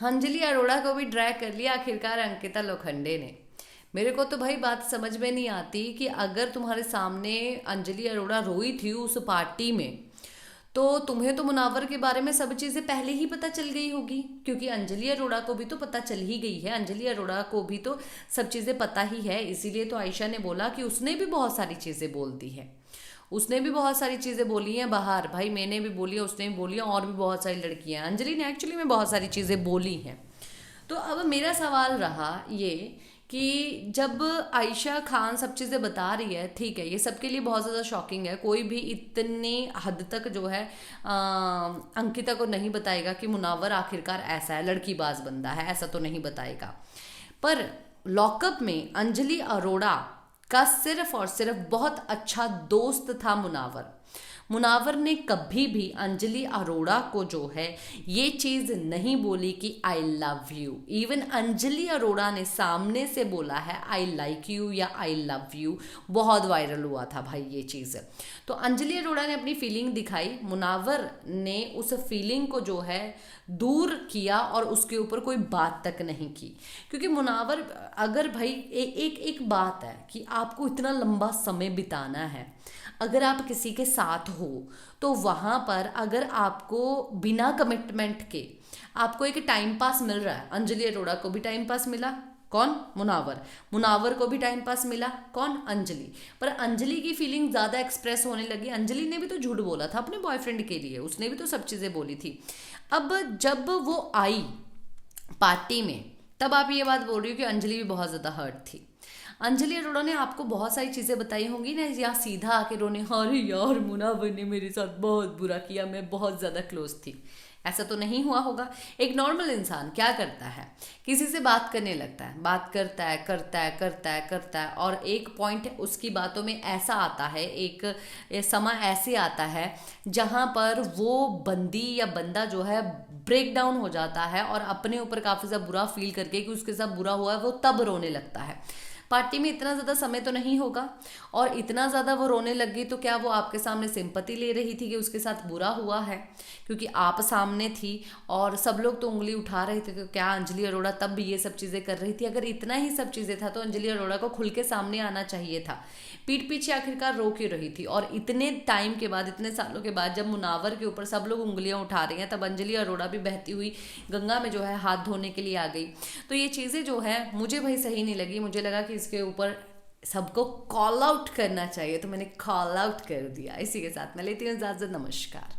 अंजलि अरोड़ा को भी ड्रैग कर लिया आखिरकार अंकिता लोखंडे ने। मेरे को तो भाई बात समझ में नहीं आती कि अगर तुम्हारे सामने अंजलि अरोड़ा रोई थी उस पार्टी में, तो तुम्हें तो मुनावर के बारे में सब चीज़ें पहले ही पता चल गई होगी, क्योंकि अंजलि अरोड़ा को भी तो पता चल ही गई है। अंजलि अरोड़ा को भी तो सब चीज़ें पता ही है, इसीलिए तो आयशा ने बोला कि उसने भी बहुत सारी चीज़ें बोल दी है। उसने भी बहुत सारी चीज़ें बोली हैं बाहर, भाई मैंने भी बोली है, उसने भी बोली है, और भी बहुत सारी लड़कियां हैं। अंजलि ने एक्चुअली में बहुत सारी चीज़ें बोली हैं। तो अब मेरा सवाल रहा ये कि जब आयशा खान सब चीज़ें बता रही है, ठीक है, ये सबके लिए बहुत ज़्यादा शॉकिंग है। कोई भी इतनी हद तक जो है अंकिता को नहीं बताएगा कि मुनावर आखिरकार ऐसा है, लड़कीबाज बंदा है, ऐसा तो नहीं बताएगा। पर लॉकअप में अंजलि अरोड़ा का सिर्फ और सिर्फ बहुत अच्छा दोस्त था मुनावर। मुनावर ने कभी भी अंजलि अरोड़ा को जो है ये चीज़ नहीं बोली कि I love you. Even Anjali Arora ने सामने से बोला है आई लाइक यू या आई लव यू। बहुत वायरल हुआ था भाई ये चीज़। तो अंजलि अरोड़ा ने अपनी फीलिंग दिखाई, मुनावर ने उस फीलिंग को जो है दूर किया और उसके ऊपर कोई बात तक नहीं की। क्योंकि मुनावर, अगर भाई एक बात है कि आपको इतना लंबा समय बिताना है, अगर आप किसी के साथ हो तो वहाँ पर अगर आपको बिना कमिटमेंट के आपको एक टाइम पास मिल रहा है, अंजलि अरोड़ा को भी टाइम पास मिला, कौन? मुनावर। मुनावर को भी टाइम पास मिला, कौन? अंजलि। पर अंजलि की फीलिंग ज़्यादा एक्सप्रेस होने लगी। अंजलि ने भी तो झूठ बोला था अपने बॉयफ्रेंड के लिए, उसने भी तो सब चीज़ें बोली थी। अब जब वो आई पार्टी में, तब आप ये बात बोल रही हो कि अंजलि भी बहुत ज़्यादा हर्ट थी। अंजलि अरोड़ा ने आपको बहुत सारी चीज़ें बताई होंगी ना, या सीधा आके रोने, अरे यार मुनावर ने मेरे साथ बहुत बुरा किया, मैं बहुत ज़्यादा क्लोज थी। ऐसा तो नहीं हुआ होगा। एक नॉर्मल इंसान क्या करता है, किसी से बात करने लगता है, बात करता है करता है करता है करता है, और एक पॉइंट उसकी बातों में ऐसा आता है, एक समय ऐसे आता है जहाँ पर वो बंदी या बंदा जो है ब्रेक डाउन हो जाता है और अपने ऊपर काफ़ी ज़्यादा बुरा फील करके कि उसके साथ बुरा हुआ है, वो तब रोने लगता है। पार्टी में इतना ज़्यादा समय तो नहीं होगा, और इतना ज़्यादा वो रोने लग गई तो क्या वो आपके सामने सिंपत्ति ले रही थी कि उसके साथ बुरा हुआ है? क्योंकि आप सामने थी और सब लोग तो उंगली उठा रहे थे कि क्या अंजलि अरोड़ा तब भी ये सब चीज़ें कर रही थी? अगर इतना ही सब चीज़ें था तो अंजलि अरोड़ा को खुल के सामने आना चाहिए था। पीठ पीछे आखिरकार रो क्यों रही थी? और इतने टाइम के बाद, इतने सालों के बाद, जब मुनावर के ऊपर सब लोग उंगलियां उठा रहे हैं, तब अंजलि अरोड़ा भी बहती हुई गंगा में जो है हाथ धोने के लिए आ गई। तो ये चीज़ें जो है मुझे भाई सही नहीं लगी। मुझे लगा कि इसके ऊपर सबको कॉल आउट करना चाहिए, तो मैंने कॉल आउट कर दिया। इसी के साथ मैं लेती हूँ इजाज़त। नमस्कार।